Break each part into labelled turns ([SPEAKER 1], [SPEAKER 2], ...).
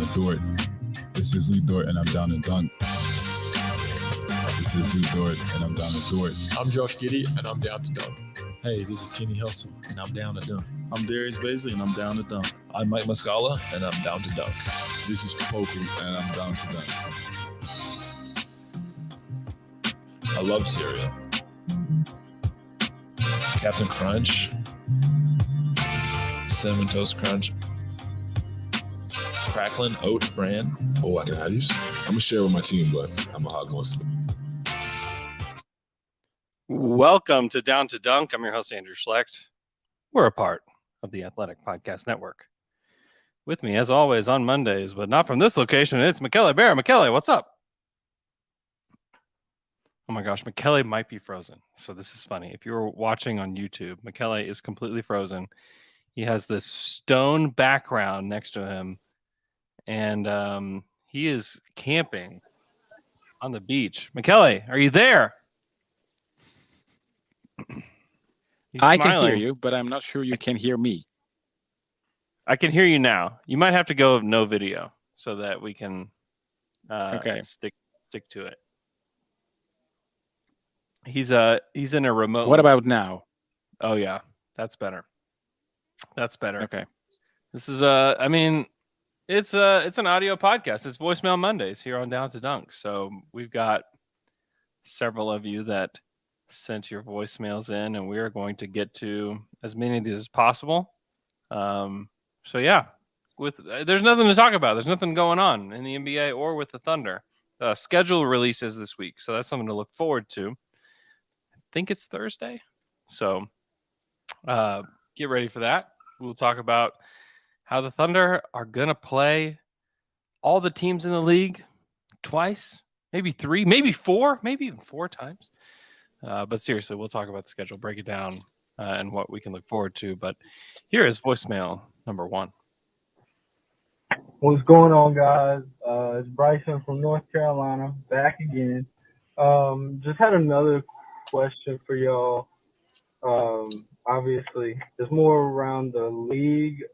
[SPEAKER 1] to Dort. This is Lee Dort, and I'm down to dunk. This is Lee Dort, and I'm down to Dort.
[SPEAKER 2] I'm Josh Giddey, and I'm down to dunk.
[SPEAKER 3] Hey, this is Kenny Hustle, and I'm down to dunk.
[SPEAKER 4] I'm Darius Baisley, and I'm down to dunk.
[SPEAKER 5] I'm Mike Muscala, and I'm down to dunk.
[SPEAKER 1] This is Poku, and I'm down to dunk.
[SPEAKER 5] I love cereal. Captain Crunch, Cinnamon Toast Crunch, Cracklin' Oat Bran.
[SPEAKER 6] Oh, I can have these. I'm going to share with my team, but I'm going to hog most of it.
[SPEAKER 7] Welcome to Down to Dunk. I'm your host, Andrew Schlecht. We're a part of the Athletic Podcast Network. With me, as always, on Mondays, but not from this location, it's McKelley Bear. McKelley, what's up? Oh my gosh, McKelley might be frozen. So this is funny. If you're watching on YouTube, McKelley is completely frozen. He has this stone background next to him, and he is camping on the beach. McKelley, are you there?
[SPEAKER 8] I can hear you, but I'm not sure you can hear me.
[SPEAKER 7] I can hear you now. You might have to go no video so that we can stick to it. He's in a remote.
[SPEAKER 8] What about now?
[SPEAKER 7] Oh yeah, that's better. That's better.
[SPEAKER 8] Okay.
[SPEAKER 7] This is it's an audio podcast. It's Voicemail Mondays here on Down to Dunk. So we've got several of you that sent your voicemails in, and we are going to get to as many of these as possible. So yeah, there's nothing to talk about. There's nothing going on in the NBA or with the Thunder. Schedule releases this week, so that's something to look forward to. I think it's Thursday, so get ready for that. We'll talk about how the Thunder are going to play all the teams in the league twice, maybe three, maybe four, maybe even four times. But seriously, we'll talk about the schedule, break it down, and what we can look forward to. But here is voicemail number 1.
[SPEAKER 9] What's going on, guys? It's Bryson from North Carolina, back again. Just had another question for y'all. Obviously, it's more around the league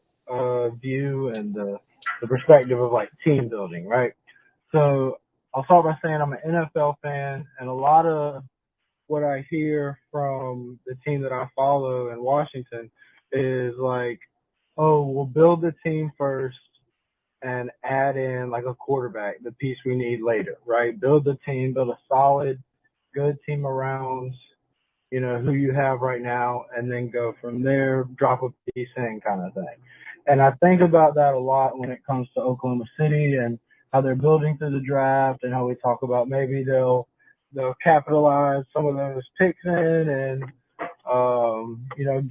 [SPEAKER 9] view and the perspective of like team building, right? So I'll start by saying I'm an NFL fan, and a lot of what I hear from the team that I follow in Washington is like, oh, we'll build the team first and add in like a quarterback, the piece we need later, right? Build the team, build a solid, good team around, who you have right now, and then go from there, drop a piece in kind of thing. And I think about that a lot when it comes to Oklahoma City and how they're building through the draft and how we talk about maybe they'll capitalize some of those picks in and,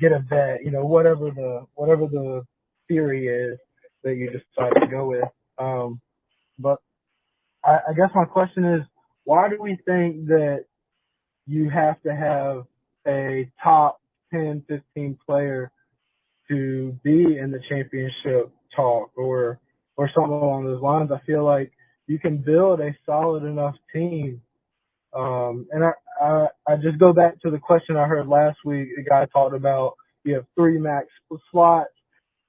[SPEAKER 9] get a vet, whatever the theory is that you decide to go with. But I guess my question is, why do we think that you have to have a top 10, 15 player to be in the championship talk or something along those lines? I feel like you can build a solid enough team. And I just go back to the question I heard last week. The guy talked about you have 3 max slots.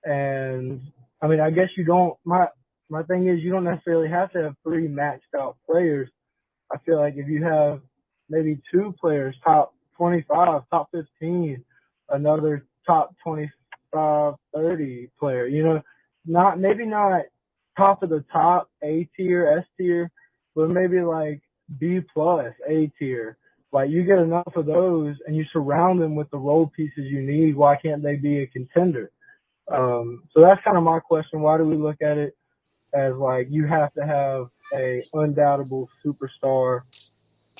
[SPEAKER 9] And I mean, I guess you don't, my thing is you don't necessarily have to have 3 maxed out players. I feel like if you have maybe 2 players, top 25, top 15, another top 25, 30 player, maybe not top of the top, A tier, S tier, but maybe like B plus, A tier. Like you get enough of those and you surround them with the role pieces you need. Why can't they be a contender? So that's kind of my question. Why do we look at it as like you have to have a undoubtable superstar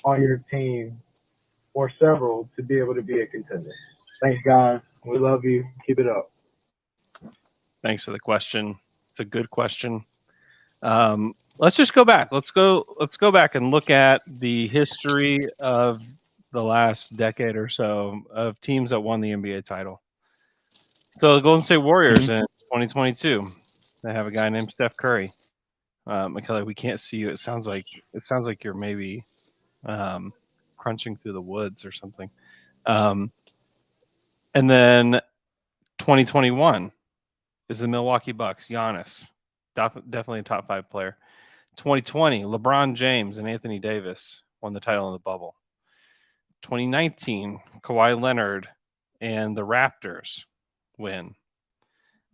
[SPEAKER 9] on your team or several to be able to be a contender? Thanks, guys. We love you. Keep it up.
[SPEAKER 7] Thanks for the question. It's a good question. Let's just go back. Let's go back and look at the history of the last decade or so of teams that won the NBA title. So the Golden State Warriors in 2022, they have a guy named Steph Curry. McKelley, we can't see you. It sounds like you're maybe crunching through the woods or something. And then 2021 is the Milwaukee Bucks, Giannis. Definitely a top 5 player. 2020, LeBron James and Anthony Davis won the title in the bubble. 2019, Kawhi Leonard and the Raptors win.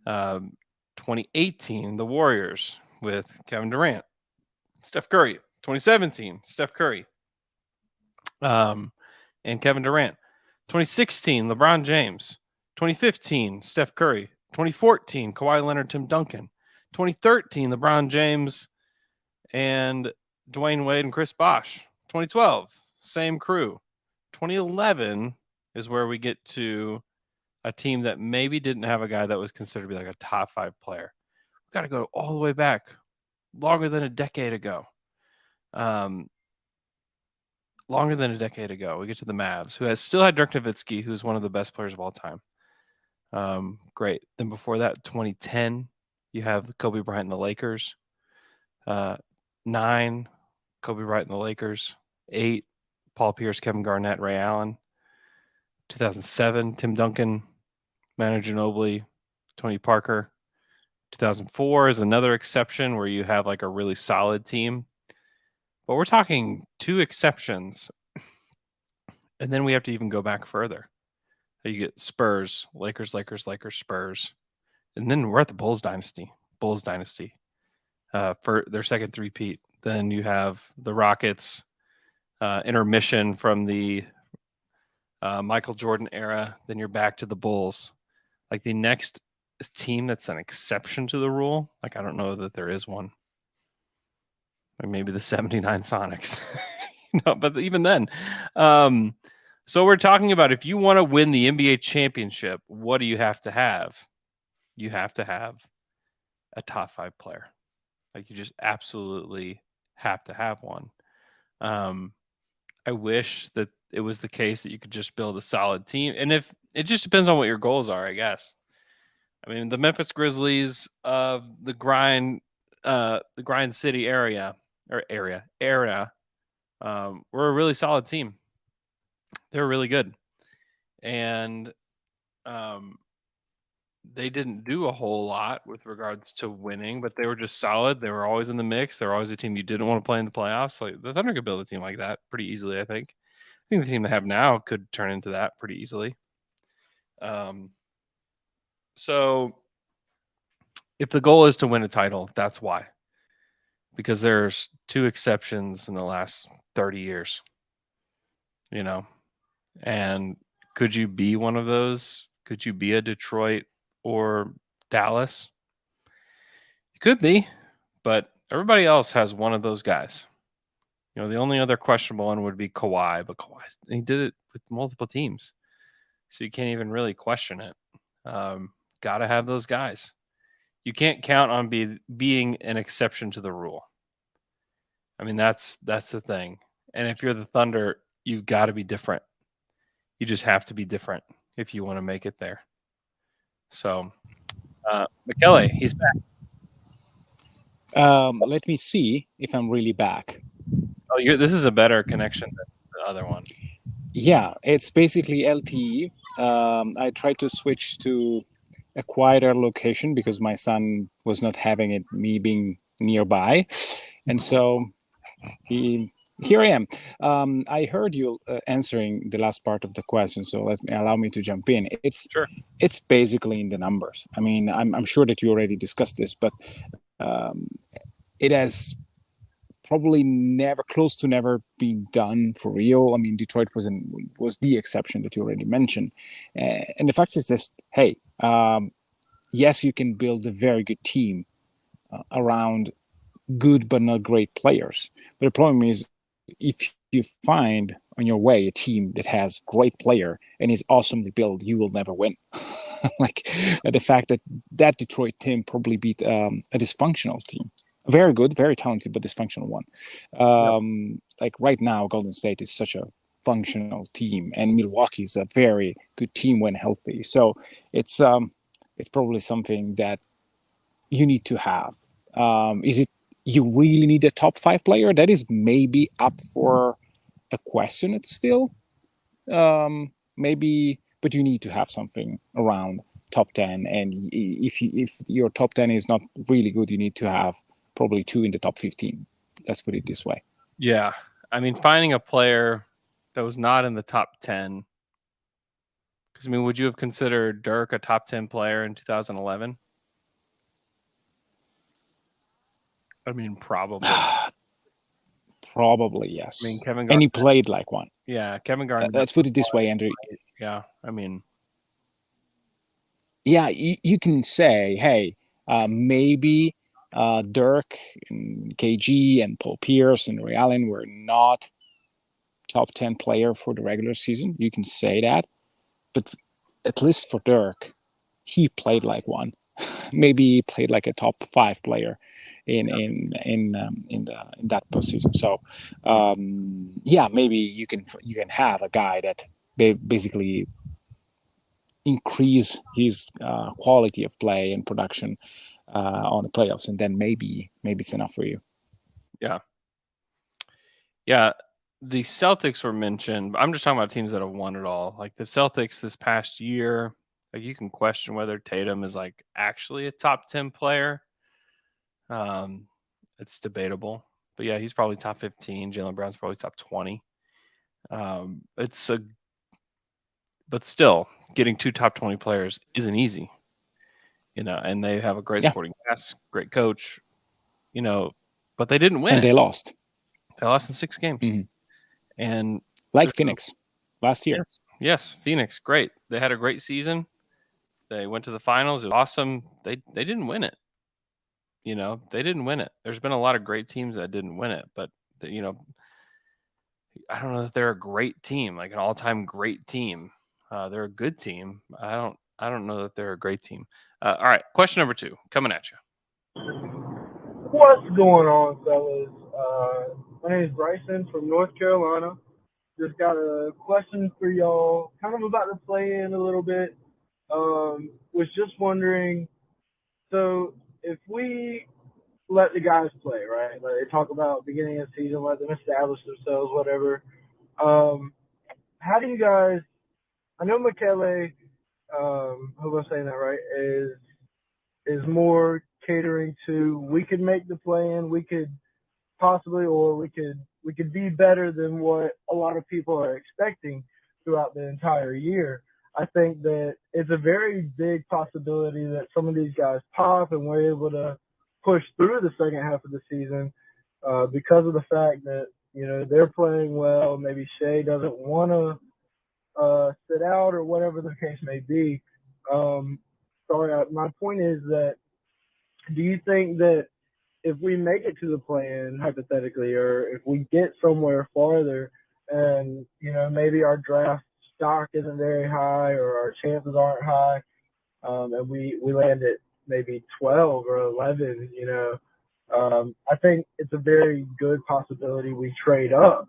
[SPEAKER 7] 2018, the Warriors with Kevin Durant, Steph Curry. 2017, Steph Curry and Kevin Durant. 2016, LeBron James. 2015, Steph Curry. 2014, Kawhi Leonard, Tim Duncan. 2013, LeBron James and Dwayne Wade and Chris Bosh. 2012, same crew. 2011 is where we get to a team that maybe didn't have a guy that was considered to be like a top 5 player. We've got to go all the way back, longer than a decade ago. Longer than a decade ago, we get to the Mavs, who still had Dirk Nowitzki, who's one of the best players of all time. Great. Then before that, 2010, you have Kobe Bryant and the Lakers. 9, Kobe Bryant and the Lakers. 8, Paul Pierce, Kevin Garnett, Ray Allen. 2007, Tim Duncan, Manu Ginobili, Tony Parker. 2004 is another exception where you have like a really solid team. But we're talking 2 exceptions. And then we have to even go back further. You get Spurs, Lakers, Spurs. And then we're at the Bulls dynasty. For their second three-peat. Then you have the Rockets, intermission from the Michael Jordan era. Then you're back to the Bulls. Like the next team that's an exception to the rule, like I don't know that there is one. Or maybe the 79 Sonics. But even then. So we're talking about if you want to win the NBA championship, what do you have to have? You have to have a top 5 player. Like you just absolutely have to have one. I wish that it was the case that you could just build a solid team. And if it just depends on what your goals are, I guess. I mean, the Memphis Grizzlies of the Grind City era, were a really solid team. They were really good. And they didn't do a whole lot with regards to winning, but they were just solid. They were always in the mix. They were always a team you didn't want to play in the playoffs. Like the Thunder could build a team like that pretty easily, I think. I think the team they have now could turn into that pretty easily. So if the goal is to win a title, that's why. Because there's 2 exceptions in the last 30 years. You know? And could you be one of those? Could you be a Detroit or Dallas? You could be, but everybody else has one of those guys. You know, the only other questionable one would be Kawhi, but Kawhi, he did it with multiple teams. So you can't even really question it. Got to have those guys. You can't count on being an exception to the rule. I mean, that's the thing. And if you're the Thunder, you've got to be different. You just have to be different if you want to make it there. So, McKelley, he's back.
[SPEAKER 8] Let me see if I'm really back.
[SPEAKER 7] Oh, this is a better connection than the other one.
[SPEAKER 8] Yeah, it's basically LTE. I tried to switch to a quieter location because my son was not having it, me being nearby. And so here I am. I heard you answering the last part of the question, so allow me to jump in.
[SPEAKER 7] Sure.
[SPEAKER 8] It's basically in the numbers. I mean, I'm sure that you already discussed this, but it has probably close to never been done for real. I mean, Detroit was the exception that you already mentioned, and the fact is just, hey, yes, you can build a very good team around good but not great players. But the problem is, if you find on your way a team that has great player and is awesomely built, you will never win. Like the fact that Detroit team probably beat a dysfunctional team. Very good, very talented, but dysfunctional one. Like right now, Golden State is such a functional team, and Milwaukee is a very good team when healthy. So it's probably something that you need to have. Is it you really need a top 5 player? That is maybe up for a question. It's still maybe, but you need to have something around top 10, and if your top 10 is not really good, you need to have probably 2 in the top 15. Let's put it this way.
[SPEAKER 7] Yeah. I mean, finding a player that was not in the top 10, because I mean, would you have considered Dirk a top 10 player in 2011? I mean, probably.
[SPEAKER 8] Probably, yes.
[SPEAKER 7] I mean, Kevin
[SPEAKER 8] and he
[SPEAKER 7] Garnett.
[SPEAKER 8] played like one.
[SPEAKER 7] Yeah, Kevin Garnett.
[SPEAKER 8] Let's put it this way, Andrew.
[SPEAKER 7] Yeah, I mean,
[SPEAKER 8] yeah, you can say, hey, maybe Dirk and KG and Paul Pierce and Ray Allen were not top 10 player for the regular season. You can say that, but at least for Dirk, he played like one. Maybe he played like a top 5 player in that postseason. So yeah, maybe you can have a guy that basically increase his quality of play and production on the playoffs, and then maybe it's enough for you.
[SPEAKER 7] Yeah. The Celtics were mentioned. I'm just talking about teams that have won it all. Like the Celtics this past year, like you can question whether Tatum is like actually a top 10 player. It's debatable, but yeah, he's probably top 15. Jaylen Brown's probably top 20. But still, getting 2 top 20 players isn't easy, and they have a great supporting cast, great coach, but they didn't win.
[SPEAKER 8] And they lost.
[SPEAKER 7] They lost in 6 games.
[SPEAKER 8] Mm-hmm.
[SPEAKER 7] And
[SPEAKER 8] like Phoenix last year.
[SPEAKER 7] Yes, Phoenix, great. They had a great season. They went to the finals. It was awesome. They didn't win it. They didn't win it. There's been a lot of great teams that didn't win it, but I don't know that they're a great team, like an all-time great team. They're a good team. I don't know that they're a great team. All right, question number 2 coming at you.
[SPEAKER 9] What's going on, fellas? My name is Bryson from North Carolina. Just got a question for y'all, kind of about the play-in a little bit. Was just wondering, so if we let the guys play, right? Like they talk about beginning of the season, let them establish themselves, whatever. How do you guys? I know McKelley, hope I'm saying that right, is more catering to we could make the play-in, we could possibly, or we could be better than what a lot of people are expecting throughout the entire year. I think that it's a very big possibility that some of these guys pop and we're able to push through the second half of the season because of the fact that, they're playing well. Maybe Shea doesn't want to sit out or whatever the case may be. My point is that do you think that if we make it to the play-in, hypothetically, or if we get somewhere farther and, maybe our draft stock isn't very high or our chances aren't high, and we land at maybe 12 or 11, I think it's a very good possibility we trade up.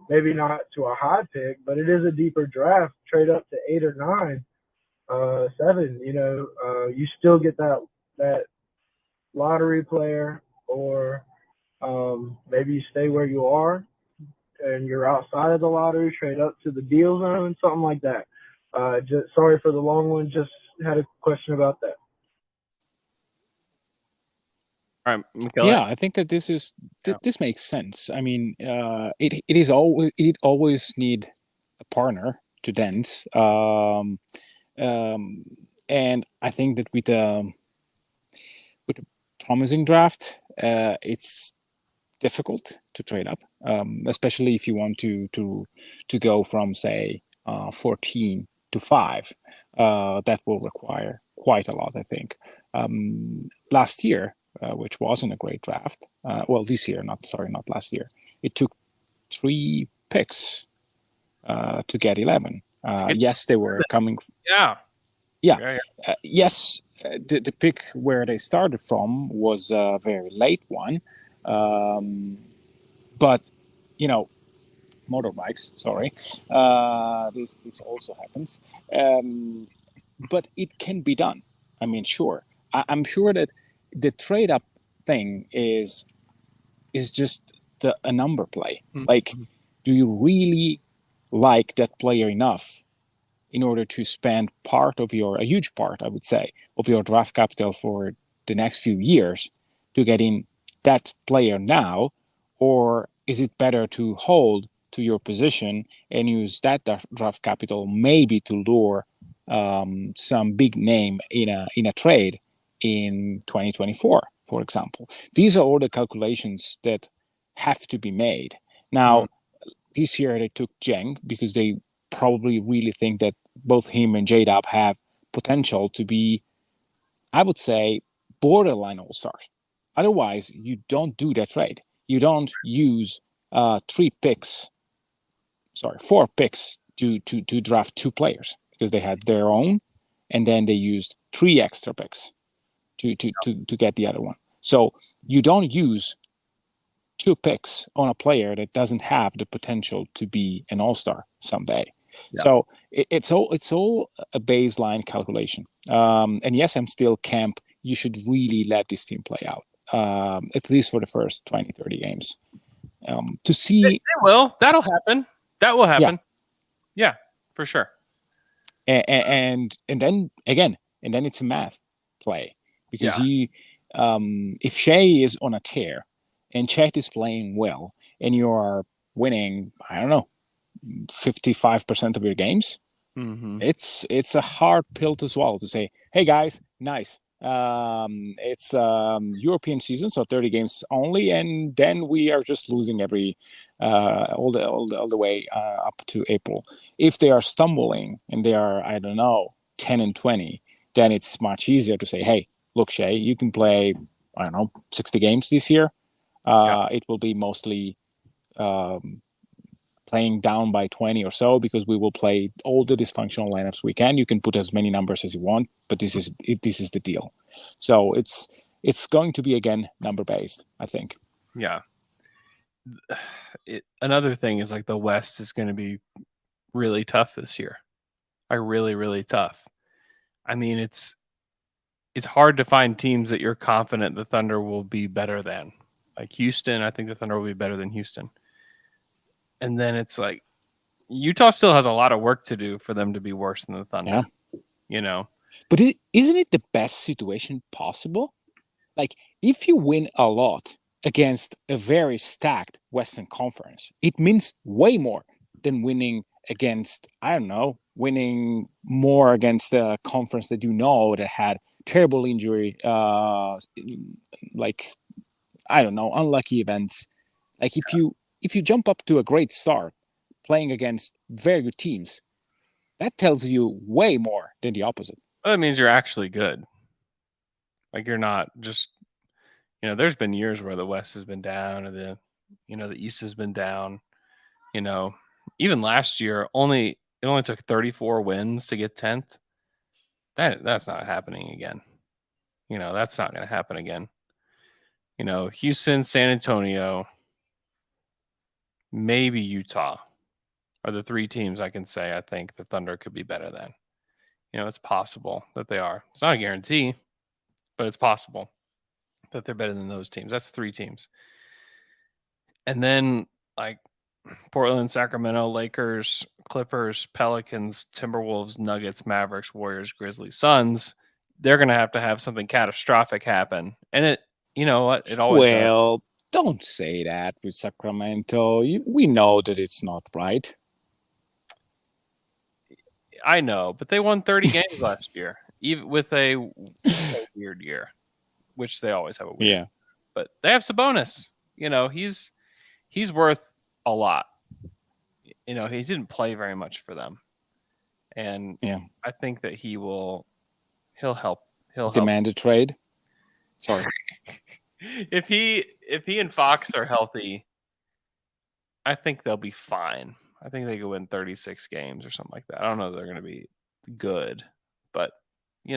[SPEAKER 9] Maybe not to a high pick, but it is a deeper draft. Trade up to 8 or 9, 7, you still get that lottery player, or maybe you stay where you are and you're outside of the lottery, trade up to the deal zone, something like that. Just sorry for the long one. Just had a question about that.
[SPEAKER 7] All right, McKelley.
[SPEAKER 8] Yeah, I think that this makes sense. I mean, it always need a partner to dance, and I think that with the promising draft, it's difficult to trade up, especially if you want to go from say 14 to 5. That will require quite a lot, I think. Last year, which wasn't a great draft, this year, not last year, it took 3 picks to get 11. Yes, they were coming. Yes, the pick where they started from was a very late one. But motorbikes, sorry, this also happens, but it can be done. I mean, sure, I'm sure that the trade up thing is just a number play. Like, do you really like that player enough in order to spend a huge part, I would say, of your draft capital for the next few years to get in that player now? Or is it better to hold to your position and use that draft capital maybe to lure some big name in a trade in 2024, for example? These are all the calculations that have to be made. Now, this year they took Jeng because they probably really think that both him and J-Dub have potential to be, I would say, borderline all-stars. Otherwise, you don't do that trade. You don't use 4 picks to draft 2 players, because they had their own, and then they used 3 extra picks to get the other one. So you don't use 2 picks on a player that doesn't have the potential to be an all-star someday. Yeah. So it's all a baseline calculation. And yes, I'm still camp. You should really let this team play out, at least for the first 20, 30 games. To see,
[SPEAKER 7] they will. That'll happen. That will happen. Yeah, for sure.
[SPEAKER 8] And then again, it's a math play, because if Shea is on a tear and Chet is playing well and you are winning, I don't know, 55% of your games, it's a hard pill to swallow to say, hey guys, nice. It's European season, so 30 games only, and then we are just losing all the way up to April. If they are stumbling and they are, I don't know, 10 and 20, then it's much easier to say, hey, look, Shea, you can play, I don't know, 60 games this year. It will be mostly playing down by 20 or so, because we will play all the dysfunctional lineups we can. You can put as many numbers as you want, but this is the deal. So it's going to be, again, number based, I think.
[SPEAKER 7] Yeah. Another thing is, like, the West is going to be really tough this year. Really, really tough. I mean, it's hard to find teams that you're confident the Thunder will be better than. Like Houston, I think the Thunder will be better than Houston. And then it's like Utah still has a lot of work to do for them to be worse than the Thunder. Yeah.
[SPEAKER 8] But isn't it the best situation possible? Like, if you win a lot against a very stacked Western Conference, it means way more than winning against, I don't know, winning more against a conference that that had terrible injury, like, I don't know, unlucky events. Like, if you jump up to a great start playing against very good teams, that tells you way more than the opposite.
[SPEAKER 7] Well, that means you're actually good. Like, you're not just, there's been years where the West has been down, or the East has been down. Even last year, it only took 34 wins to get 10th. That's not happening again. That's not going to happen again. Houston, San Antonio, maybe Utah are the 3 teams I can say I think the Thunder could be better than. It's possible that they are. It's not a guarantee, but it's possible that they're better than those teams. That's 3 teams. And then, like, Portland, Sacramento, Lakers, Clippers, Pelicans, Timberwolves, Nuggets, Mavericks, Warriors, Grizzlies, Suns, they're going to have something catastrophic happen. And it always does.
[SPEAKER 8] Don't say that with Sacramento. We know that it's not right.
[SPEAKER 7] I know, but they won 30 games last year, even with a weird year, which they always have a weird year. But they have Sabonis. He's worth a lot. He didn't play very much for them. And I think that he'll help. He'll
[SPEAKER 8] demand a trade. Sorry.
[SPEAKER 7] If he and Fox are healthy, I think they'll be fine. I think they could win 36 games or something like that. I don't know if they're going to be good, but it's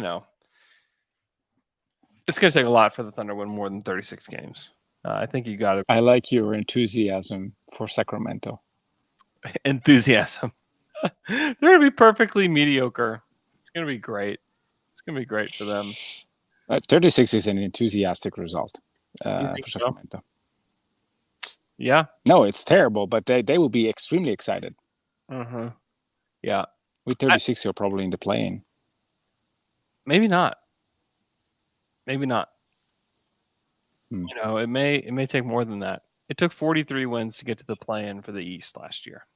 [SPEAKER 7] going to take a lot for the Thunder to win more than 36 games. I think you got to.
[SPEAKER 8] I like your enthusiasm for Sacramento.
[SPEAKER 7] Enthusiasm. They're going to be perfectly mediocre. It's going to be great. It's going to be great for them.
[SPEAKER 8] 36 is an enthusiastic result for Sacramento.
[SPEAKER 7] So? Yeah.
[SPEAKER 8] No, it's terrible, but they will be extremely excited.
[SPEAKER 7] Yeah.
[SPEAKER 8] With 36, you're probably in the play-in.
[SPEAKER 7] Maybe not. Maybe not.
[SPEAKER 8] Hmm.
[SPEAKER 7] You know, it may take more than that. It took 43 wins to get to the play-in for the East last year.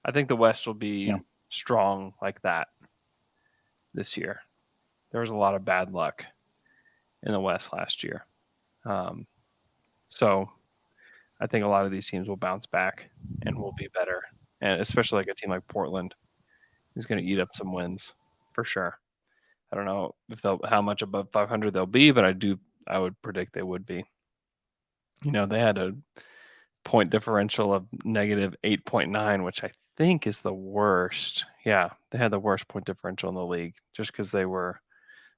[SPEAKER 7] I think the West will be strong like that this year. There was a lot of bad luck in the West last year. So I think a lot of these teams will bounce back and will be better. And especially like a team like Portland is going to eat up some wins for sure. I don't know if how much above 500 they'll be, but I would predict they would be. You know, they had a point differential of negative 8.9, which I think is the worst. Yeah, they had the worst point differential in the league just because they were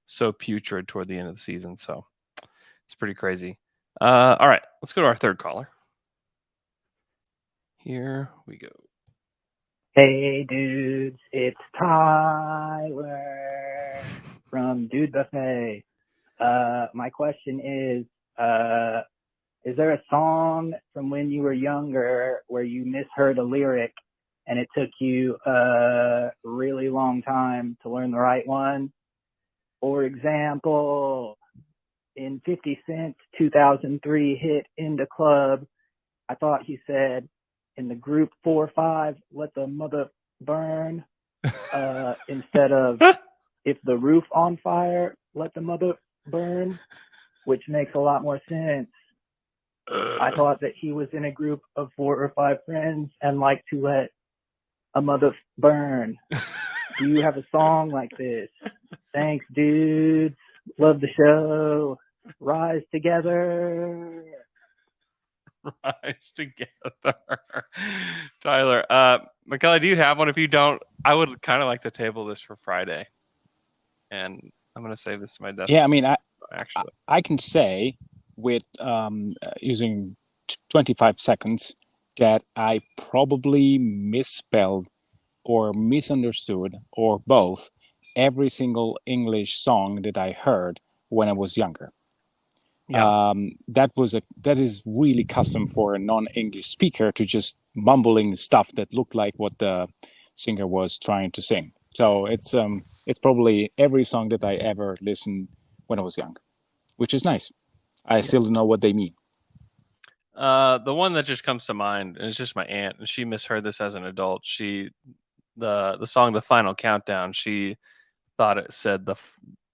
[SPEAKER 7] so putrid toward the end of the season. So it's pretty crazy. All right, let's go to our third caller. Here we go.
[SPEAKER 10] Hey dudes, it's Tyler from Dude Buffet. My question is there a song from when you were younger where you misheard a lyric and it took you a really long time to learn the right one? For example, in 50 Cent's 2003 hit In the Club, I thought he said, in the group 4-5, let the mother burn, instead of if the roof on fire, let the mother burn, which makes a lot more sense. I thought that he was in a group of 4 or 5 friends and liked to let a mother burn. Do you have a song like this? Thanks, dudes. Love the show. Rise together.
[SPEAKER 7] Rise together. Tyler, McKelley, do you have one? If you don't, I would kind of like to table this for Friday. And I'm going to save this to my desk.
[SPEAKER 8] Yeah, I mean, I can say with using 25 seconds that I probably misspelled or misunderstood or both every single English song that I heard when I was younger.
[SPEAKER 7] Yeah.
[SPEAKER 8] That is really custom for a non-English speaker to just mumbling stuff that looked like what the singer was trying to sing. So it's probably every song that I ever listened when I was young, which is nice. I still don't know what they mean.
[SPEAKER 7] The one that just comes to mind, and it's just my aunt, and she misheard this as an adult. The song "The Final Countdown," she thought it said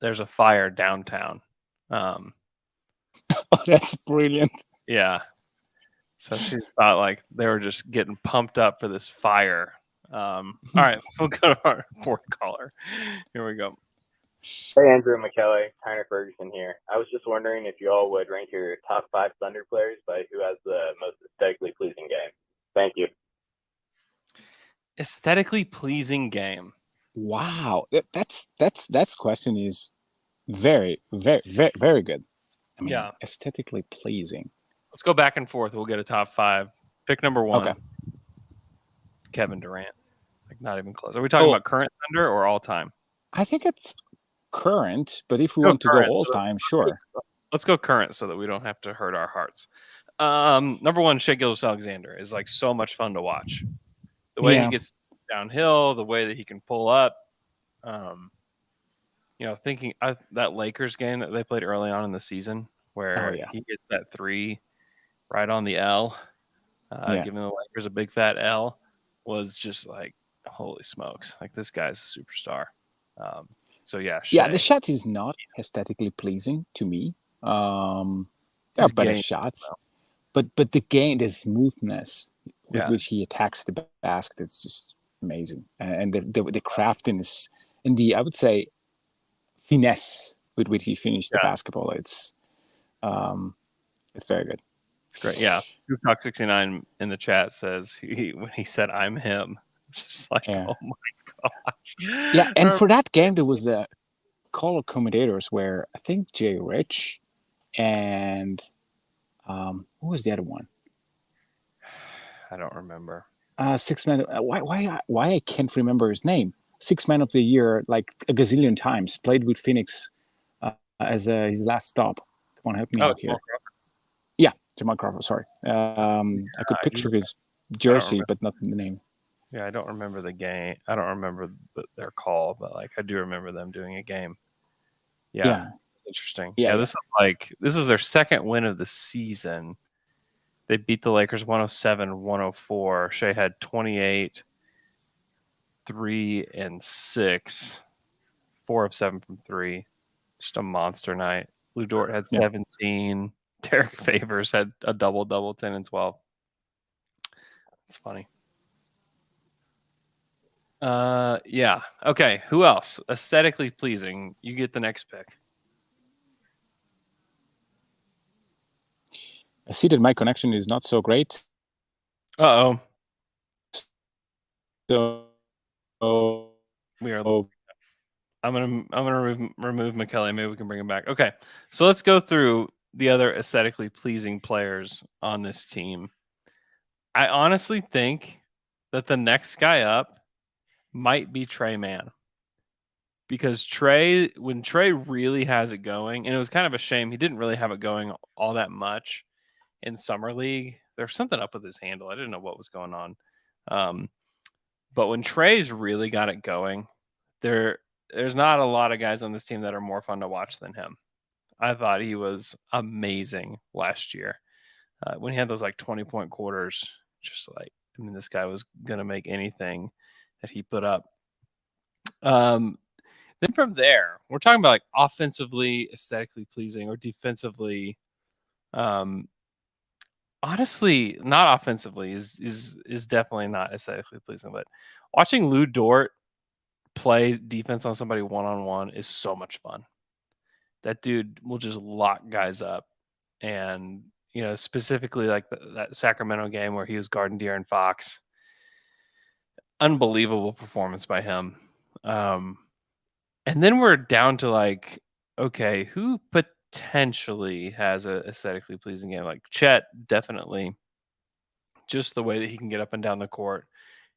[SPEAKER 7] there's a fire downtown.
[SPEAKER 8] Oh, that's brilliant.
[SPEAKER 7] Yeah. So she thought like they were just getting pumped up for this fire. All right, we'll go to our fourth caller. Here we go.
[SPEAKER 11] Hey, Andrew McKelley, Tyner Ferguson here. I was just wondering if you all would rank your top 5 Thunder players by who has the most aesthetically pleasing game. Thank you.
[SPEAKER 7] Aesthetically pleasing game.
[SPEAKER 8] Wow, that question is very, very, very, very good. I mean,
[SPEAKER 7] yeah,
[SPEAKER 8] aesthetically pleasing.
[SPEAKER 7] Let's go back and forth. We'll get a top 5. Pick number 1.
[SPEAKER 8] Okay.
[SPEAKER 7] Kevin Durant. Like not even close. Are we talking about current Thunder or all time?
[SPEAKER 8] I think it's current, but if we want to go all time, sure.
[SPEAKER 7] Let's go current so that we don't have to hurt our hearts. Number 1, Shai Gilgeous-Alexander is like so much fun to watch. The way he gets downhill, the way that he can pull up. You know, thinking that Lakers game that they played early on in the season where he gets that 3 right on the L, giving the Lakers a big fat L, was just like, holy smokes. Like, this guy's a superstar. So, yeah.
[SPEAKER 8] Yeah, the shot is not aesthetically pleasing to me. There are better shots. But the game, the smoothness with which he attacks the basket, it's just amazing. And the craftiness and the, I would say, finesse with which he finished the basketball, it's very good.
[SPEAKER 7] Great, yeah. Talk 69 in the chat says when he said "I'm him," it's just like, oh my gosh.
[SPEAKER 8] Yeah, and for that game there was the color commentators where I think Jay Rich and who was the other one?
[SPEAKER 7] I don't remember.
[SPEAKER 8] 6 Man. Why I can't remember his name? 6 Man of the Year, like a gazillion times. Played with Phoenix as his last stop. Come on, help me out here. Yeah, Jamal Crawford. Sorry, I could picture his jersey, but not the name.
[SPEAKER 7] Yeah, I don't remember the game. I don't remember their call, but like I do remember them doing a game. Yeah,
[SPEAKER 8] Yeah.
[SPEAKER 7] it's interesting.
[SPEAKER 8] Yeah,
[SPEAKER 7] Yeah,
[SPEAKER 8] yeah.
[SPEAKER 7] this was their second win of the season. They beat the Lakers 107-104. Shea had 28, 3 and 6, 4 of 7 from 3. Just a monster night. Lou Dort had
[SPEAKER 8] Yeah.
[SPEAKER 7] 17. Derek Favors had a double, 10 and 12. It's funny. Yeah. Okay. Who else? Aesthetically pleasing. You get the next pick.
[SPEAKER 8] I see that my connection is not so great.
[SPEAKER 7] Uh-oh.
[SPEAKER 8] So
[SPEAKER 7] We are. I'm gonna remove McKelley. Maybe we can bring him back. Okay. So let's go through the other aesthetically pleasing players on this team. I honestly think that the next guy up might be Trey Mann. Because when Trey really has it going, and it was kind of a shame he didn't really have it going all that much in summer league. There's something up with his handle. I didn't know what was going on. But when Trey's really got it going, there's not a lot of guys on this team that are more fun to watch than him. I thought he was amazing last year when he had those like 20-point quarters. Just like, I mean, this guy was gonna make anything that he put up. Then from there, we're talking about like offensively aesthetically pleasing or defensively. Honestly, not offensively is definitely not aesthetically pleasing, but watching Lou Dort play defense on somebody one-on-one is so much fun. That dude will just lock guys up. And, specifically like that Sacramento game where he was guarding De'Aaron Fox. Unbelievable performance by him. And then we're down to like, okay, who potentially has a aesthetically pleasing game? Like Chet, definitely. Just the way that he can get up and down the court.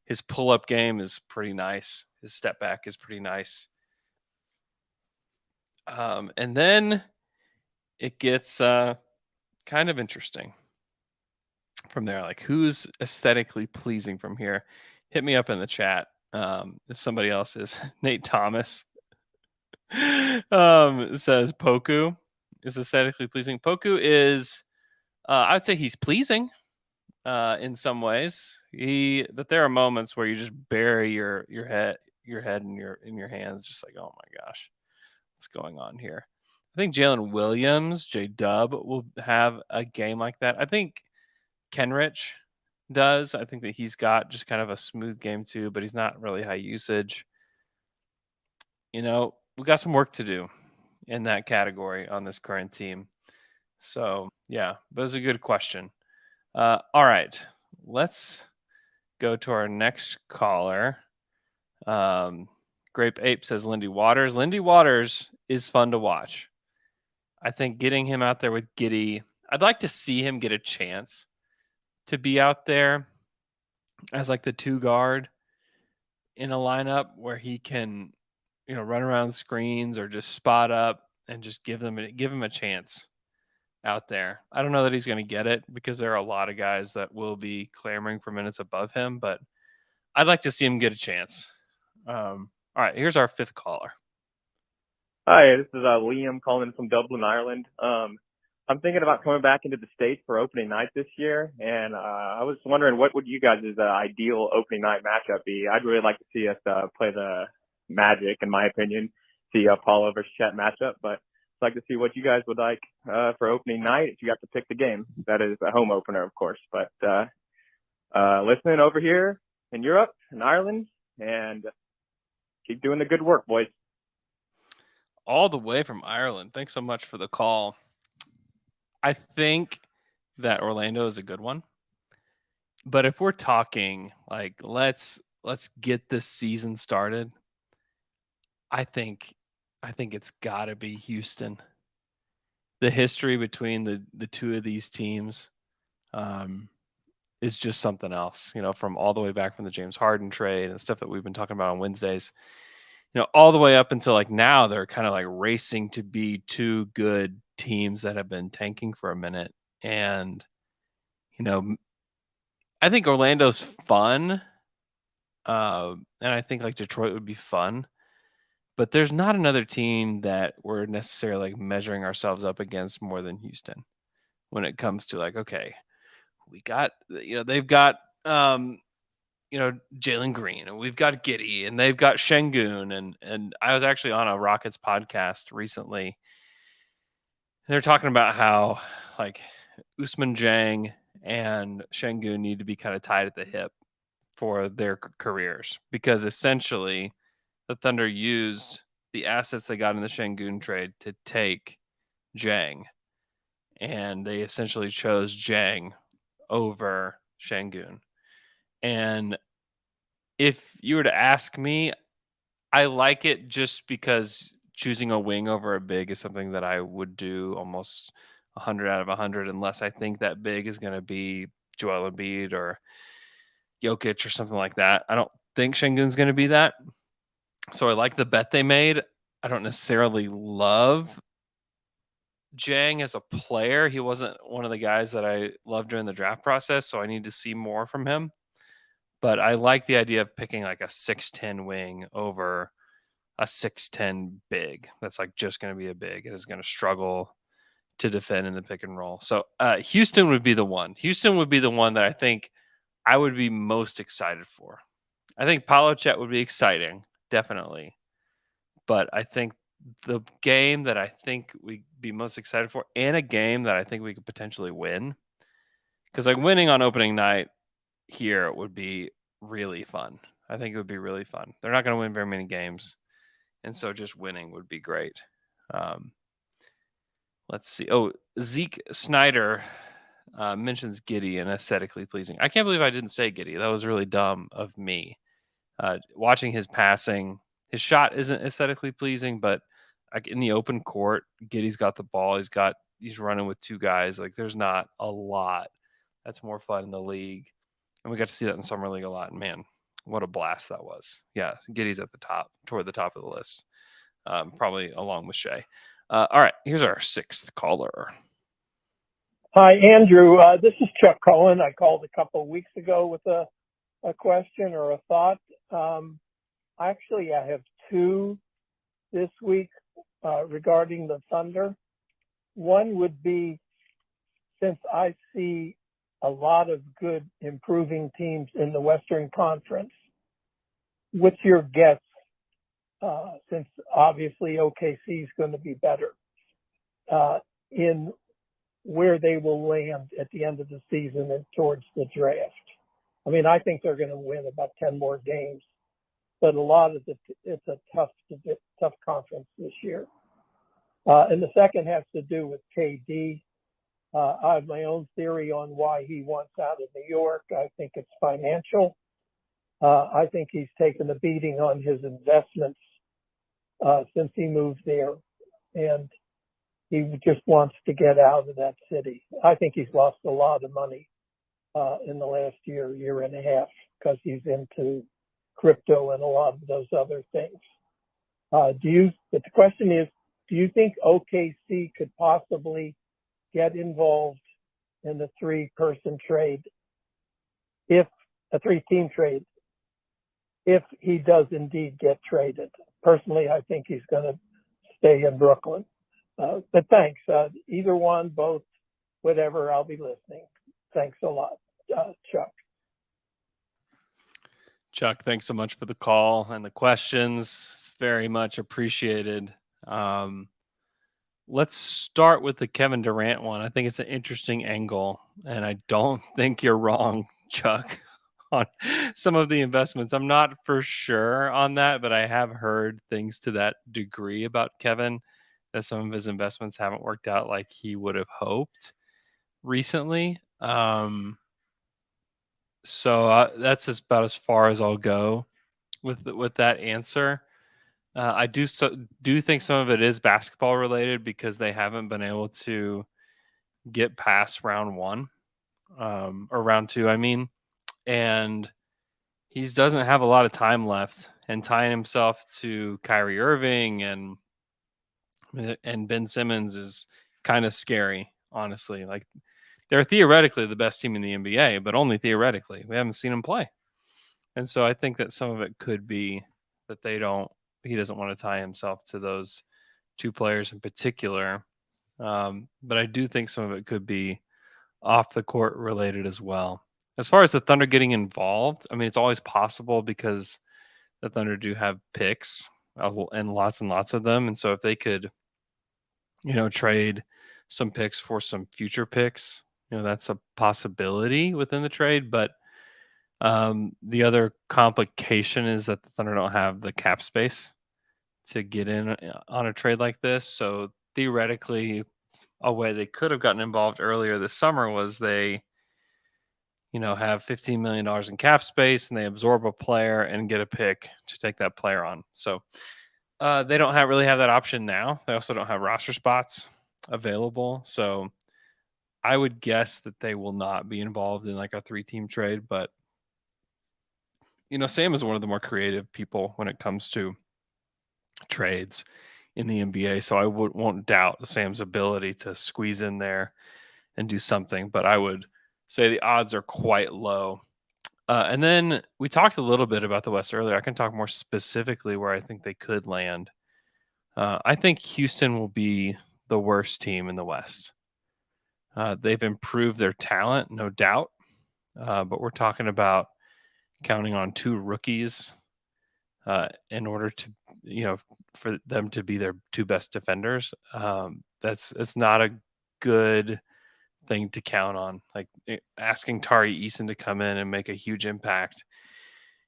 [SPEAKER 7] His pull-up game is pretty nice. His step back is pretty nice. And then it gets kind of interesting from there. Like, who's aesthetically pleasing from here? Hit me up in the chat if somebody else is. Nate Thomas says Poku is aesthetically pleasing. Poku is, I'd say he's pleasing in some ways. But there are moments where you just bury your head in your hands, just like, oh my gosh, what's going on here? I think Jalen Williams, J Dub, will have a game like that. I think Kenrich does. I think that he's got just kind of a smooth game too, but he's not really high usage. We got some work to do in that category on this current team. So yeah, but it's a good question. All right, let's go to our next caller. Grape Ape says Lindy Waters. Lindy Waters is fun to watch. I think getting him out there with Giddey, I'd like to see him get a chance to be out there as like the 2 guard in a lineup where he can, run around screens or just spot up and just give him a chance out there. I don't know that he's going to get it because there are a lot of guys that will be clamoring for minutes above him, but I'd like to see him get a chance. All right, here's our 5th caller.
[SPEAKER 12] Hi, this is Liam calling from Dublin, Ireland. I'm thinking about coming back into the States for opening night this year, and I was wondering what would you guys' ideal opening night matchup be? I'd really like to see us play the Magic, in my opinion, see Paulo versus Chet matchup, but I'd like to see what you guys would like for opening night if you have to pick the game. That is a home opener, of course, but listening over here in Europe and Ireland, and keep doing the good work, boys.
[SPEAKER 7] All the way from Ireland. Thanks so much for the call. I think that Orlando is a good one. But if we're talking like let's get this season started, I think it's got to be Houston. The history between the two of these teams is just something else, from all the way back from the James Harden trade and stuff that we've been talking about on Wednesdays. All the way up until like now, they're kind of like racing to be 2 good teams that have been tanking for a minute. And, I think Orlando's fun And I think like Detroit would be fun. But there's not another team that we're necessarily like measuring ourselves up against more than Houston when it comes to like, okay, we got, they've got, Jalen Green, and we've got Giddey, and they've got Şengün, and I was actually on a Rockets podcast recently. They're talking about how like Usman Jang and Şengün need to be kind of tied at the hip for their careers, because essentially the Thunder used the assets they got in the Şengün trade to take Jang, and they essentially chose Jang over Şengün. And if you were to ask me, I like it just because choosing a wing over a big is something that I would do almost 100 out of 100, unless I think that big is going to be Joel Embiid or Jokic or something like that. I don't think Şengün's going to be that. So I like the bet they made. I don't necessarily love Jang as a player. He wasn't one of the guys that I loved during the draft process, so I need to see more from him. But I like the idea of picking like a 6'10 wing over a 6'10 big. That's like just going to be a big and is going to struggle to defend in the pick and roll. So Houston would be the one. Houston would be the one that I think I would be most excited for. I think Paulo Chet would be exciting, definitely. But I think the game that I think we'd be most excited for, and a game that I think we could potentially win, because like winning on opening night here would be really fun. I think it would be really fun. They're not going to win very many games, and so just winning would be great. Let's see. Oh, Zeke Snyder mentions Giddey and aesthetically pleasing. I can't believe I didn't say Giddey. That was really dumb of me. Watching his passing, his shot isn't aesthetically pleasing, but like in the open court, Giddey's got the ball. He's running with two guys. Like there's not a lot that's more fun in the league. And we got to see that in Summer League a lot. And man, what a blast that was. Yeah, Giddey's at the top, toward the top of the list, probably along with Shea. All right, here's our sixth caller.
[SPEAKER 13] Hi, Andrew. This is Chuck Cohen. I called a couple of weeks ago with a question or a thought. Actually, I have two this week regarding the Thunder. One would be, since I see a lot of good improving teams in the Western Conference, what's your guess, since obviously OKC is going to be better, in where they will land at the end of the season and towards the draft? I mean, I think they're going to win about 10 more games, but a lot of it's a tough conference this year. And the second has to do with KD. I have my own theory on why he wants out of New York. I think it's financial. I think he's taken a beating on his investments since he moved there, and he just wants to get out of that city. I think he's lost a lot of money in the last year and a half, because he's into crypto and a lot of those other things. But the question is, do you think OKC could possibly get involved in the three-team trade, if he does indeed get traded? Personally, I think he's going to stay in Brooklyn. But thanks. Either one, both, whatever, I'll be listening. Thanks a lot, Chuck.
[SPEAKER 7] Chuck, thanks so much for the call and the questions. Very much appreciated. Let's start with the Kevin Durant one. I think it's an interesting angle, and I don't think you're wrong, Chuck, on some of the investments. I'm not for sure on that, but I have heard things to that degree about Kevin, that some of his investments haven't worked out like he would have hoped recently. So that's about as far as I'll go with that answer. I do think some of it is basketball related, because they haven't been able to get past round one, or round two, I mean, and he doesn't have a lot of time left, and tying himself to Kyrie Irving and Ben Simmons is kind of scary, honestly. Like, they're theoretically the best team in the NBA, but only theoretically. We haven't seen them play. And so I think that some of it could be that he doesn't want to tie himself to those two players in particular. But I do think some of it could be off the court related as well. As far as the Thunder getting involved, I mean, it's always possible because the Thunder do have picks and lots of them. And so if they could, trade some picks for some future picks, that's a possibility within the trade. But the other complication is that the Thunder don't have the cap space to get in on a trade like this. So theoretically, a way they could have gotten involved earlier this summer was they, have $15 million in cap space and they absorb a player and get a pick to take that player on. So they don't really have that option now. They also don't have roster spots available. So I would guess that they will not be involved in like a 3-team trade. But, Sam is one of the more creative people when it comes to trades in the NBA. So I won't doubt Sam's ability to squeeze in there and do something. But I would say the odds are quite low. And then we talked a little bit about the West earlier. I can talk more specifically where I think they could land. I think Houston will be the worst team in the West. They've improved their talent, no doubt. But we're talking about counting on 2 rookies in order to, for them to be their 2 best defenders. It's not a good thing to count on. Like asking Tari Eason to come in and make a huge impact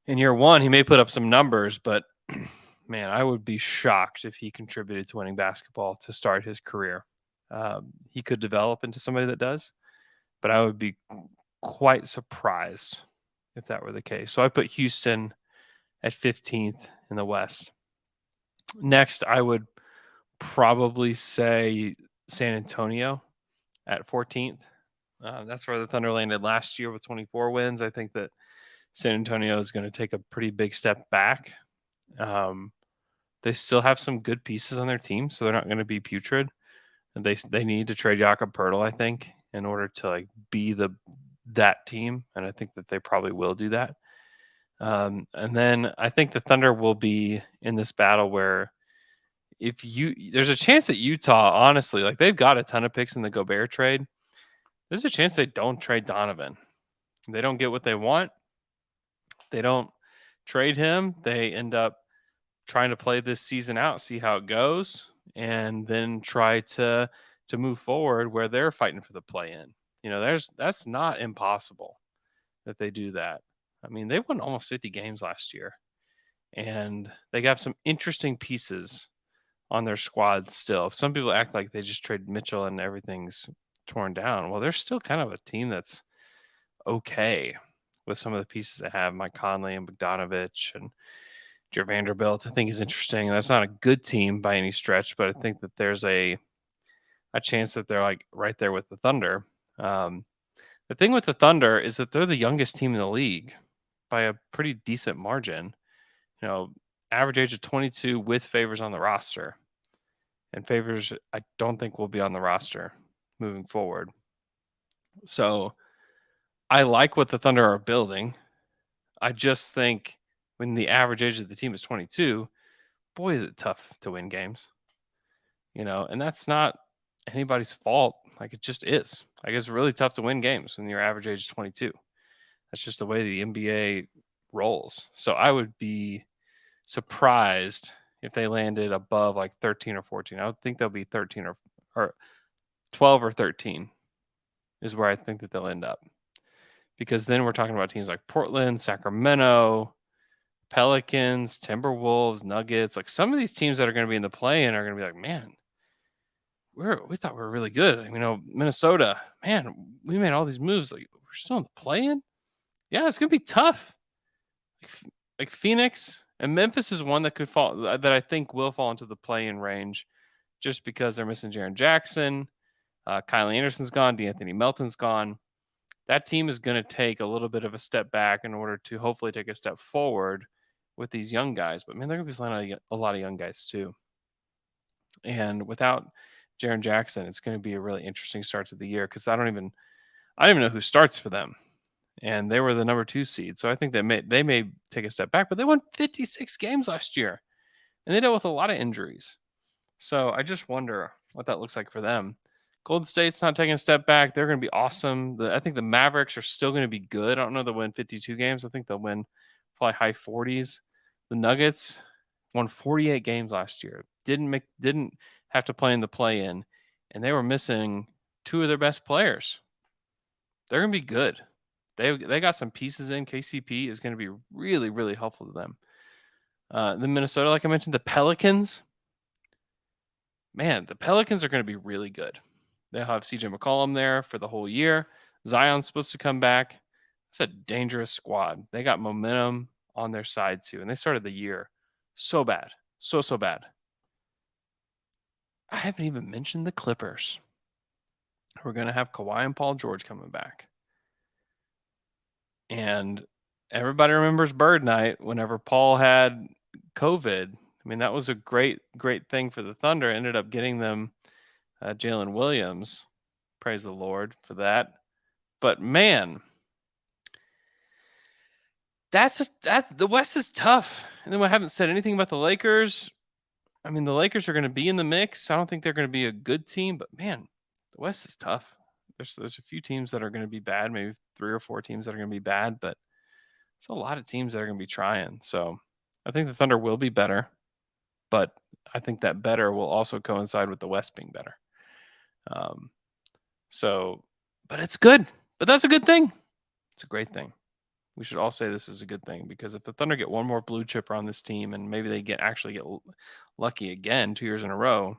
[SPEAKER 7] in year 1, he may put up some numbers, but man, I would be shocked if he contributed to winning basketball to start his career. He could develop into somebody that does, but I would be quite surprised if that were the case. So I put Houston at 15th in the West. Next, I would probably say San Antonio at 14th. That's where the Thunder landed last year with 24 wins. I think that San Antonio is going to take a pretty big step back. They still have some good pieces on their team, so they're not going to be putrid. And they need to trade Jakob Poeltl, I think, in order to be that team, and I think that they probably will do that. And then I think the Thunder will be in this battle where there's a chance that Utah, honestly, they've got a ton of picks in the Gobert trade. There's a chance they don't trade Donovan. They don't get what they want. They don't trade him. They end up trying to play this season out, see how it goes, and then try to move forward where they're fighting for the play-in. That's not impossible that they do that. I mean, they won almost 50 games last year, and they got some interesting pieces on their squad still. Some people act like they just traded Mitchell and everything's torn down. Well, they're still kind of a team that's okay with some of the pieces they have. Mike Conley and Bogdanovich and Jer Vanderbilt, I think, is interesting. That's not a good team by any stretch, but I think that there's a chance that they're right there with the Thunder. The thing with the Thunder is that they're the youngest team in the league by a pretty decent margin. Average age of 22 with Favors on the roster. And Favors, I don't think will be on the roster moving forward. So I like what the Thunder are building. I just think when the average age of the team is 22, boy, is it tough to win games. And that's not anybody's fault. It just is. It's really tough to win games when your average age is 22. That's just the way the NBA rolls. So I would be surprised if they landed above 13 or 14. I would think they'll be 13 or 12 or 13 is where I think that they'll end up. Because then we're talking about teams like Portland, Sacramento, Pelicans, Timberwolves, Nuggets. Some of these teams that are going to be in the play-in are going to be man, we thought we were really good. Minnesota, man, we made all these moves. We're still in the play-in? Yeah, it's going to be tough. Phoenix and Memphis is one that could fall, that I think will fall into the play-in range just because they're missing Jaren Jackson. Kylie Anderson's gone. DeAnthony Melton's gone. That team is going to take a little bit of a step back in order to hopefully take a step forward with these young guys. But, man, they're going to be playing a lot of young guys too. And without Jaren Jackson, it's going to be a really interesting start to the year because I don't even know who starts for them and they were the number 2 seed. So I think they may take a step back, but they won 56 games last year, and they dealt with a lot of injuries. So I just wonder what that looks like for them. Golden State's not taking a step back. They're going to be awesome. I think the Mavericks are still going to be good. I don't know they'll win 52 games. I think they'll win probably high 40s. The Nuggets won 48 games last year. Didn't have to play in the play-in, and they were missing 2 of their best players. They're going to be good. They got some pieces in. KCP is going to be really, really helpful to them. The Minnesota, like I mentioned, the Pelicans. Man, the Pelicans are going to be really good. They'll have CJ McCollum there for the whole year. Zion's supposed to come back. It's a dangerous squad. They got momentum on their side too, and they started the year so bad, so bad. I haven't even mentioned the Clippers. We're going to have Kawhi and Paul George coming back. And everybody remembers Bird Night whenever Paul had COVID. I mean, that was a great thing for the Thunder. It ended up getting them Jalen Williams. Praise the Lord for that. But man, the West is tough. And then I haven't said anything about the Lakers. I mean, the Lakers are going to be in the mix. I don't think they're going to be a good team, but man, the West is tough. There's a few teams that are going to be bad, maybe 3 or 4 teams that are going to be bad, but it's a lot of teams that are going to be trying. So I think the Thunder will be better, but I think that better will also coincide with the West being better. But it's good. But that's a good thing. It's a great thing. We should all say this is a good thing, because if the Thunder get one more blue chipper on this team and maybe they actually get lucky again 2 years in a row,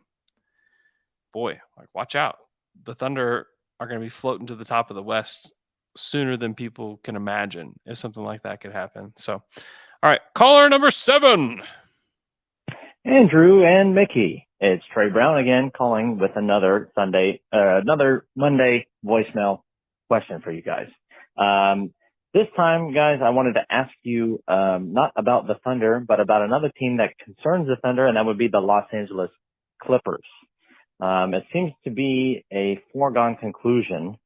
[SPEAKER 7] boy, like watch out. The Thunder are going to be floating to the top of the West sooner than people can imagine if something like that could happen. So, all right, caller number 7.
[SPEAKER 14] Andrew and Mickey. It's Trey Brown again, calling with another Monday voicemail question for you guys. This time, guys, I wanted to ask you not about the Thunder, but about another team that concerns the Thunder, and that would be the Los Angeles Clippers. It seems to be a foregone conclusion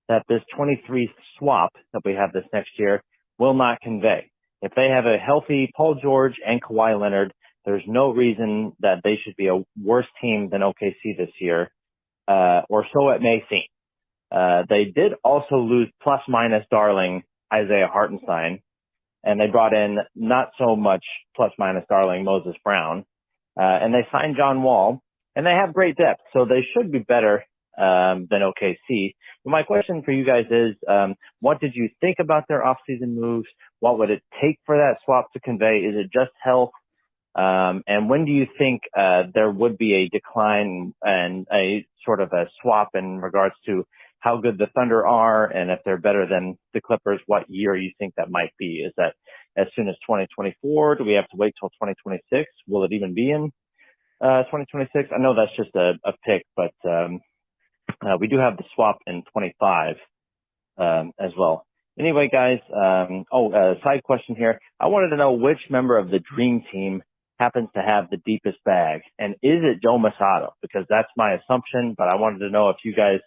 [SPEAKER 14] that this 23 swap that we have this next year will not convey. If they have a healthy Paul George and Kawhi Leonard, there's no reason that they should be a worse team than OKC this year, or so it may seem. They did also lose plus-minus darling Isaiah Hartenstein, and they brought in not so much plus-minus darling Moses Brown, and they signed John Wall, and they have great depth, so they should be better than OKC. But my question for you guys is, what did you think about their offseason moves? What would it take for that swap to convey? Is it just health? And when do you think there would be a decline and a sort of a swap in regards to how good the Thunder are, and if they're better than the Clippers, what year you think that might be? Is that as soon as 2024? Do we have to wait till 2026? Will it even be in 2026? I know that's just a pick, but we do have the swap in 25 as well. Anyway, guys, side question here. I wanted to know which member of the Dream Team happens to have the deepest bag, and is it Joe Masato? Because that's my assumption, but I wanted to know if you guys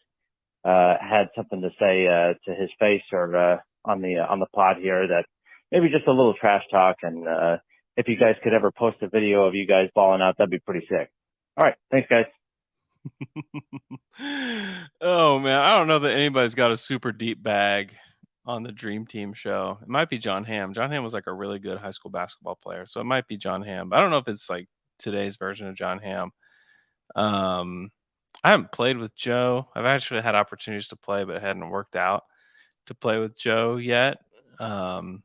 [SPEAKER 14] had something to say to his face or on the pod here, that maybe just a little trash talk, and if you guys could ever post a video of you guys balling out, that'd be pretty sick. All right, thanks, guys.
[SPEAKER 7] Oh man, I don't know that anybody's got a super deep bag on the Dream Team show. It might be John Hamm. John Hamm was like a really good high school basketball player, so it might be John Hamm. But I don't know if it's like today's version of John Hamm. I haven't played with Joe. I've actually had opportunities to play, but it hadn't worked out to play with Joe yet. So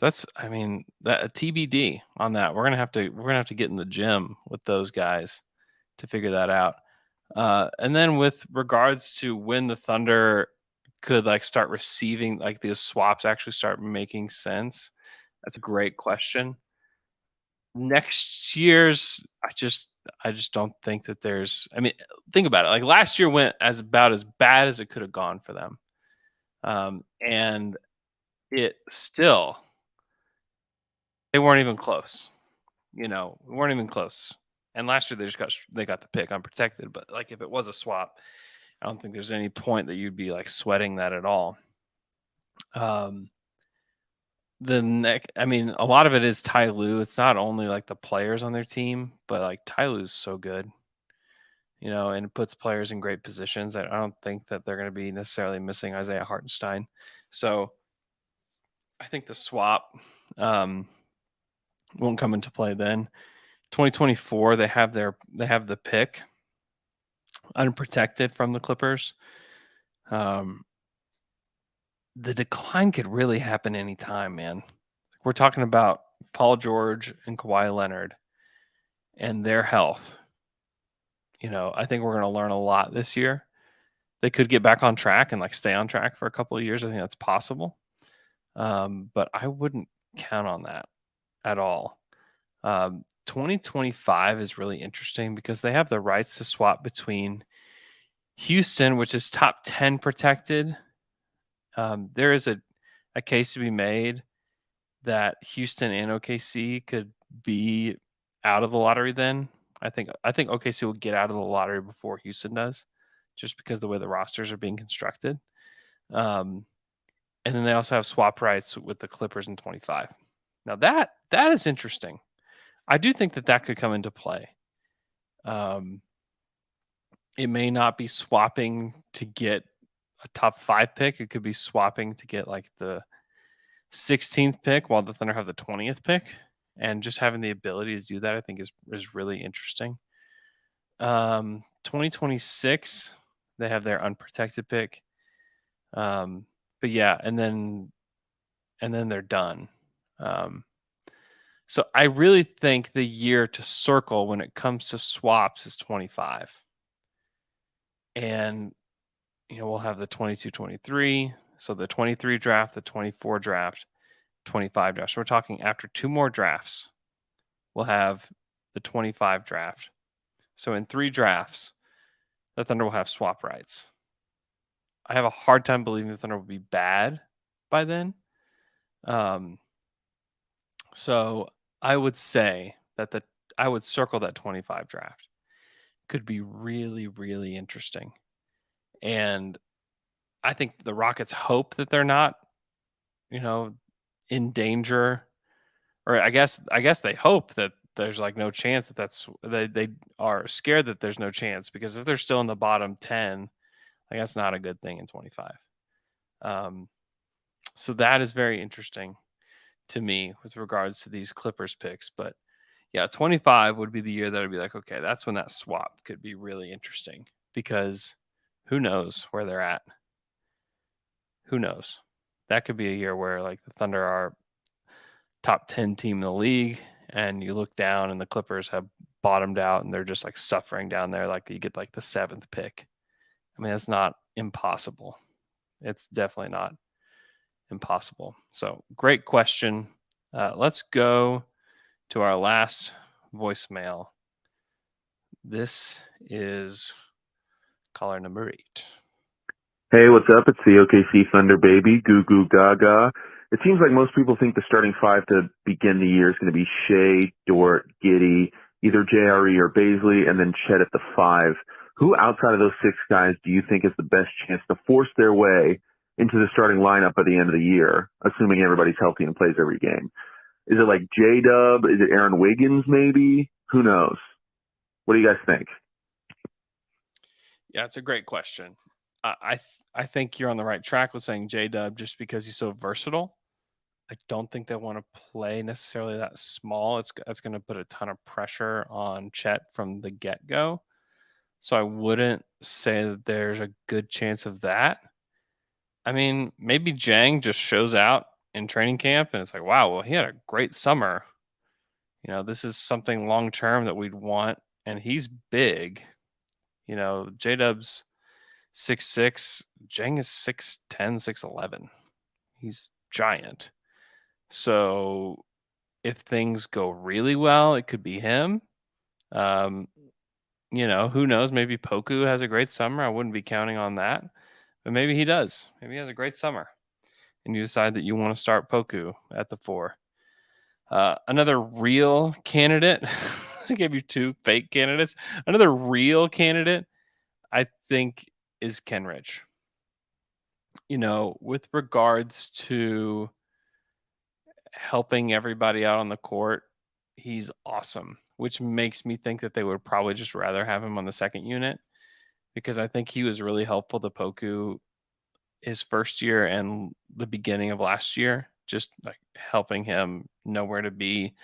[SPEAKER 7] that's, I mean, that a TBD on that. We're gonna have to get in the gym with those guys to figure that out. And then with regards to when the Thunder could like start receiving, like these swaps actually start making sense, that's a great question. Next year's, I just don't think that there's, I mean, think about it. Like last year went about as bad as it could have gone for them. And it still, they weren't even close. We weren't even close. And last year they got the pick unprotected. But like if it was a swap, I don't think there's any point that you'd be like sweating that at all. I mean, a lot of it is Ty Lue. It's not only like the players on their team, but like Ty Lue's so good, and it puts players in great positions. I don't think that they're going to be necessarily missing Isaiah Hartenstein. So I think the swap won't come into play then. 2024, they have the pick unprotected from the Clippers. The decline could really happen anytime, man. We're talking about Paul George and Kawhi Leonard and their health. I think we're going to learn a lot this year. They could get back on track and like stay on track for a couple of years. I think that's possible. But I wouldn't count on that at all. 2025 is really interesting because they have the rights to swap between Houston, which is top 10 protected. There is a case to be made that Houston and OKC could be out of the lottery then. I think OKC will get out of the lottery before Houston does, just because the way the rosters are being constructed. And then they also have swap rights with the Clippers in 25. Now that is interesting. I do think that could come into play. It may not be swapping to get a top 5 pick. It could be swapping to get like the 16th pick while the Thunder have the 20th pick. And just having the ability to do that, I think is really interesting. 2026, they have their unprotected pick. But yeah, and then they're done. So I really think the year to circle when it comes to swaps is 25. And we'll have the 22-23, so the 23 draft, the 24 draft, 25 draft. So we're talking after 2 more drafts, we'll have the 25 draft. So in 3 drafts, the Thunder will have swap rights. I have a hard time believing the Thunder will be bad by then. So I would say that I would circle that 25 draft. Could be really, really interesting. And I think the Rockets hope that they're not, in danger, or I guess they hope that there's like no chance they are scared that there's no chance, because if they're still in the bottom 10, like that's not a good thing in 25. So that is very interesting to me with regards to these Clippers picks. But yeah, 25 would be the year that I'd be like, okay, that's when that swap could be really interesting, because who knows where they're at? Who knows? That could be a year where like the Thunder are top 10 team in the league, and you look down and the Clippers have bottomed out and they're just like suffering down there. Like you get like the 7th pick. I mean, that's not impossible. It's definitely not impossible. So great question. Let's go to our last voicemail. This is caller number 8.
[SPEAKER 15] Hey, what's up? It's the OKC Thunder baby, Goo Goo Gaga. It seems like most people think the starting 5 to begin the year is going to be Shea, Dort, Giddey, either JRE or Baisley, and then Chet at the 5. Who outside of those 6 guys do you think has the best chance to force their way into the starting lineup at the end of the year, assuming everybody's healthy and plays every game? Is it like J-Dub? Is it Aaron Wiggins maybe? Who knows? What do you guys think?
[SPEAKER 7] Yeah, it's a great question. I think you're on the right track with saying J-Dub just because he's so versatile. I don't think they want to play necessarily that small. That's going to put a ton of pressure on Chet from the get-go. So I wouldn't say that there's a good chance of that. I mean, maybe Jang just shows out in training camp and it's like, wow, well, he had a great summer. This is something long-term that we'd want. And he's big. J-Dub's 6'6", Jang is 6'10", 6'11". He's giant. So if things go really well, it could be him. Who knows? Maybe Poku has a great summer. I wouldn't be counting on that. But maybe he does. Maybe he has a great summer. And you decide that you want to start Poku at the 4. Another real candidate. I gave you 2 fake candidates. Another real candidate, I think, is Kenrich. with regards to helping everybody out on the court, he's awesome, which makes me think that they would probably just rather have him on the second unit, because I think he was really helpful to Poku his first year and the beginning of last year, just like helping him know where to be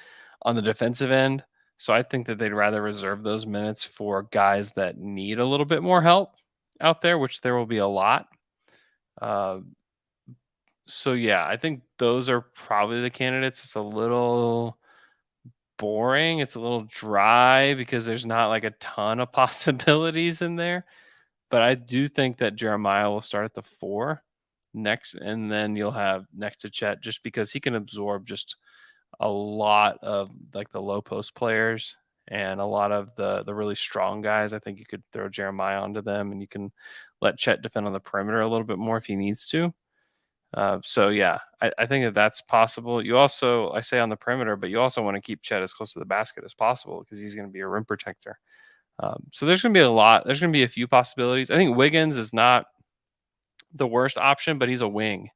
[SPEAKER 7] on the defensive end. So I think that they'd rather reserve those minutes for guys that need a little bit more help out there, which there will be a lot. So yeah, I think those are probably the candidates. It's a little boring. It's a little dry because there's not like a ton of possibilities in there. But I do think that Jeremiah will start at the 4 next, and then you'll have next to Chet, just because he can absorb just a lot of like the low post players and a lot of the really strong guys. I think you could throw Jeremiah onto them, and you can let Chet defend on the perimeter a little bit more if he needs to. So yeah, I think that that's possible. You also, I say on the perimeter, but you also want to keep Chet as close to the basket as possible because he's going to be a rim protector. So there's going to be a lot. There's going to be a few possibilities. I think Wiggins is not the worst option, but he's a wing.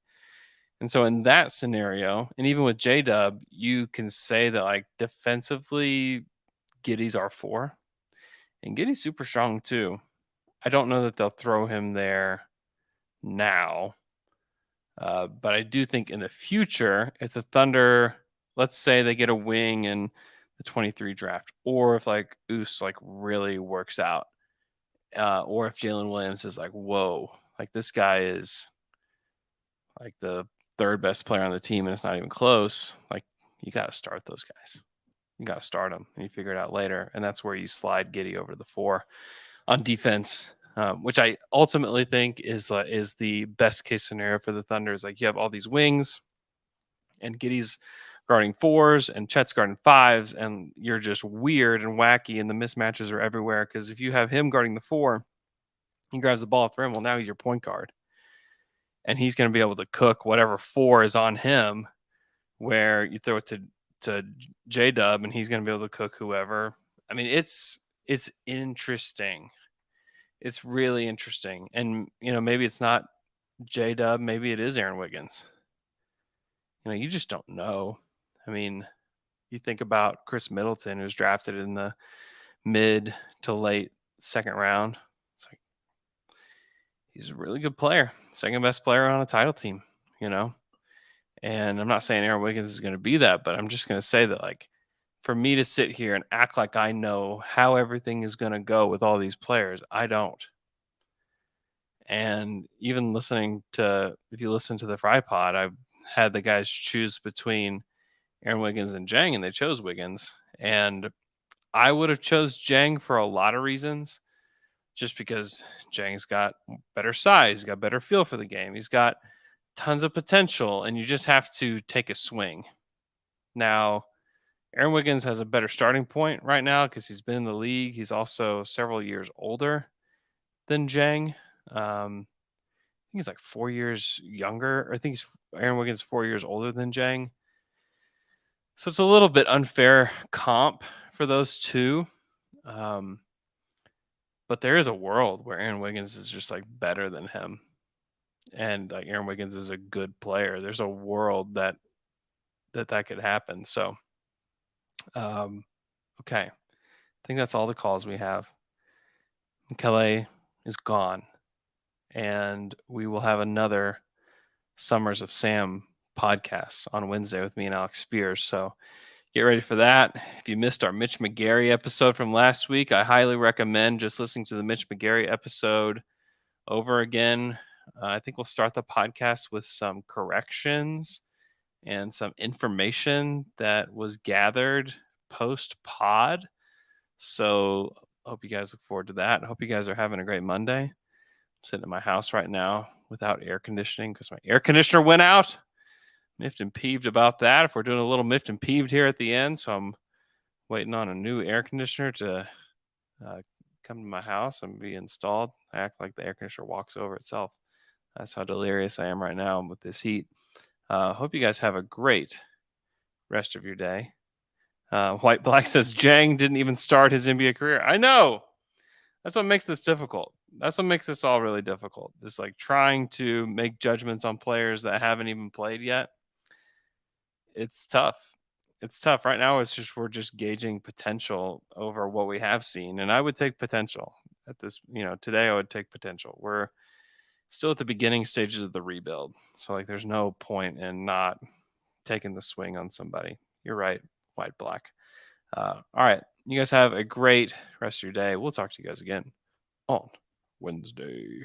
[SPEAKER 7] And so in that scenario, and even with J-Dub, you can say that like defensively, Giddey's R4. And Giddey's super strong too. I don't know that they'll throw him there now. But I do think in the future, if the Thunder, let's say they get a wing in the 23 draft, or if like Oos like really works out, or if Jalen Williams is like, whoa, like this guy is like the third best player on the team and it's not even close, like you got to start those guys. You got to start them and you figure it out later. And that's where you slide Giddey over to the 4 on defense. Which I ultimately think is the best case scenario for the Thunder. Is like you have all these wings, and Giddey's guarding 4s, and Chet's guarding 5s, and you're just weird and wacky, and the mismatches are everywhere. Because if you have him guarding the 4, he grabs the ball off the rim. Well, now he's your point guard, and he's going to be able to cook whatever 4 is on him. Where you throw it to J-Dub, and he's going to be able to cook whoever. I mean, it's interesting. It's really interesting. And, maybe it's not J-Dub. Maybe it is Aaron Wiggins. You just don't know. I mean, you think about Chris Middleton, who's drafted in the mid to late second round. It's like, he's a really good player. Second best player on a title team, And I'm not saying Aaron Wiggins is going to be that, but I'm just going to say that, like, for me to sit here and act like I know how everything is going to go with all these players, I don't. And even if you listen to the Fry Pod, I had the guys choose between Aaron Wiggins and Jang, and they chose Wiggins. And I would have chose Jang for a lot of reasons, just because Jang's got better size, he's got better feel for the game, he's got tons of potential, and you just have to take a swing. Now, Aaron Wiggins has a better starting point right now because he's been in the league. He's also several years older than Jang. I think he's like 4 years younger. I think Aaron Wiggins is 4 years older than Jang. So it's a little bit unfair comp for those two. But there is a world where Aaron Wiggins is just like better than him. And like Aaron Wiggins is a good player. There's a world that could happen. So okay. I think that's all the calls we have. McKelley is gone. And we will have another Summers of Sam podcast on Wednesday with me and Alex Spears. So get ready for that. If you missed our Mitch McGarry episode from last week, I highly recommend just listening to the Mitch McGarry episode over again. I think we'll start the podcast with some corrections and some information that was gathered post-pod. So I hope you guys look forward to that. I hope you guys are having a great Monday. I'm sitting in my house right now without air conditioning because my air conditioner went out. Miffed and peeved about that. If we're doing a little miffed and peeved here at the end, so I'm waiting on a new air conditioner to come to my house and be installed. I act like the air conditioner walks over itself. That's how delirious I am right now with this heat. Hope you guys have a great rest of your day. White Black says Jang didn't even start his NBA career. I know. That's what makes this difficult. That's what makes this all really difficult. It's like trying to make judgments on players that haven't even played yet. It's tough. It's tough right now. We're just gauging potential over what we have seen, and I would take potential at this. Today I would take potential. We're still at the beginning stages of the rebuild, so like there's no point in not taking the swing on somebody. You're right, white black. All right, you guys have a great rest of your day. We'll talk to you guys again on Wednesday.